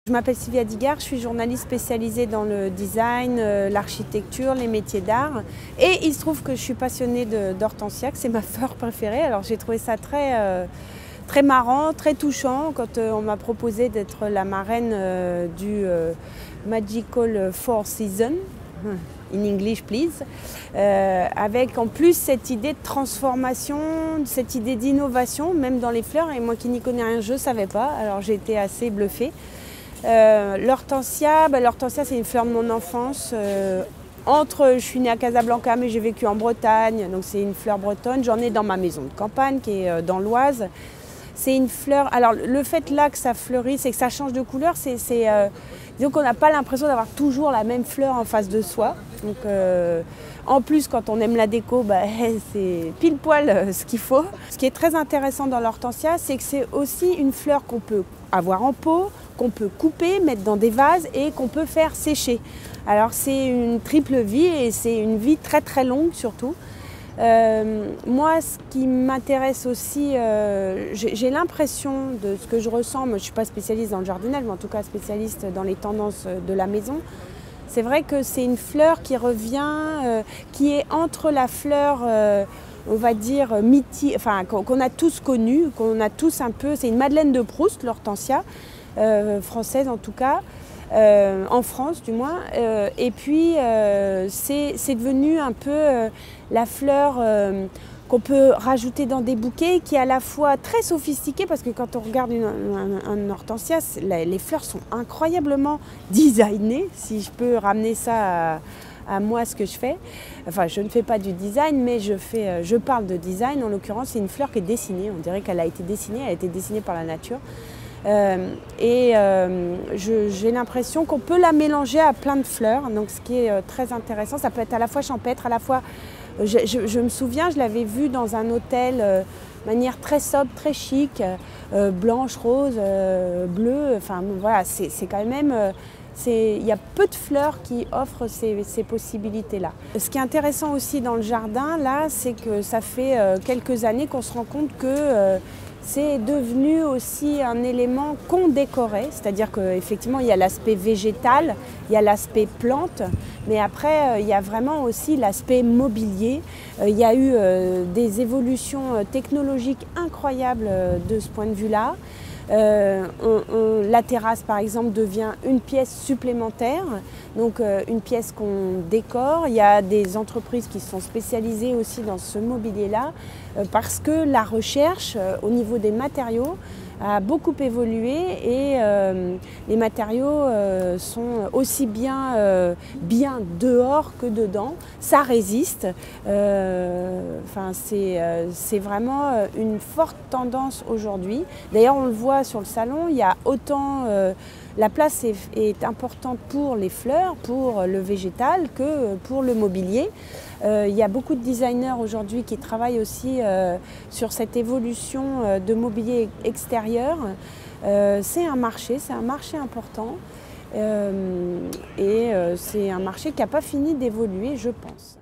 Je m'appelle Sylvia Digard, je suis journaliste spécialisée dans le design, l'architecture, les métiers d'art. Et il se trouve que je suis passionnée d'hortensia, que c'est ma fleur préférée. Alors j'ai trouvé ça très marrant, très touchant quand on m'a proposé d'être la marraine du Magical Four Seasons, in English please, avec en plus cette idée de transformation, cette idée d'innovation, même dans les fleurs. Et moi qui n'y connais rien, je ne savais pas, alors j'ai été assez bluffée. L'hortensia, c'est une fleur de mon enfance. Je suis née à Casablanca, mais j'ai vécu en Bretagne, donc c'est une fleur bretonne. J'en ai dans ma maison de campagne qui est dans l'Oise. C'est une fleur. Alors le fait là que ça fleurisse et que ça change de couleur, disons qu'on n'a pas l'impression d'avoir toujours la même fleur en face de soi. Donc en plus, quand on aime la déco, c'est pile poil ce qu'il faut. Ce qui est très intéressant dans l'hortensia, c'est que c'est aussi une fleur qu'on peut avoir en pot, qu'on peut couper, mettre dans des vases et qu'on peut faire sécher. Alors c'est une triple vie et c'est une vie très longue surtout. Moi, ce qui m'intéresse aussi, j'ai l'impression de ce que je ressens, moi je ne suis pas spécialiste dans le jardinage, mais en tout cas spécialiste dans les tendances de la maison. C'est vrai que c'est une fleur qui revient, qui est entre la fleur, on va dire, qu'on a tous connue, qu'on a tous un peu, c'est une Madeleine de Proust, l'hortensia, française en tout cas. En France du moins, et puis c'est devenu un peu la fleur qu'on peut rajouter dans des bouquets, qui est à la fois très sophistiquée, parce que quand on regarde un hortensia, les fleurs sont incroyablement designées, si je peux ramener ça à moi ce que je fais. Enfin, je ne fais pas du design, mais je parle de design. En l'occurrence, c'est une fleur qui est dessinée, on dirait qu'elle a été dessinée par la nature. J'ai l'impression qu'on peut la mélanger à plein de fleurs, donc ce qui est très intéressant. Ça peut être à la fois champêtre, à la fois... Je me souviens, je l'avais vu dans un hôtel de manière très sobre, très chic, blanche, rose, bleue, enfin voilà, c'est quand même... il y a peu de fleurs qui offrent ces possibilités-là. Ce qui est intéressant aussi dans le jardin, là, c'est que ça fait quelques années qu'on se rend compte que c'est devenu aussi un élément qu'on décorait, c'est-à-dire qu'effectivement il y a l'aspect végétal, il y a l'aspect plante, mais après il y a vraiment aussi l'aspect mobilier. Il y a eu des évolutions technologiques incroyables de ce point de vue-là. La terrasse par exemple devient une pièce supplémentaire, donc une pièce qu'on décore. Il y a des entreprises qui sont spécialisées aussi dans ce mobilier-là parce que la recherche au niveau des matériaux a beaucoup évolué et les matériaux sont aussi bien dehors que dedans. Ça résiste. C'est vraiment une forte tendance aujourd'hui. D'ailleurs, on le voit sur le salon, il y a autant... la place est importante pour les fleurs, pour le végétal, que pour le mobilier. Il y a beaucoup de designers aujourd'hui qui travaillent aussi sur cette évolution de mobilier extérieur. C'est un marché important et c'est un marché qui n'a pas fini d'évoluer, je pense.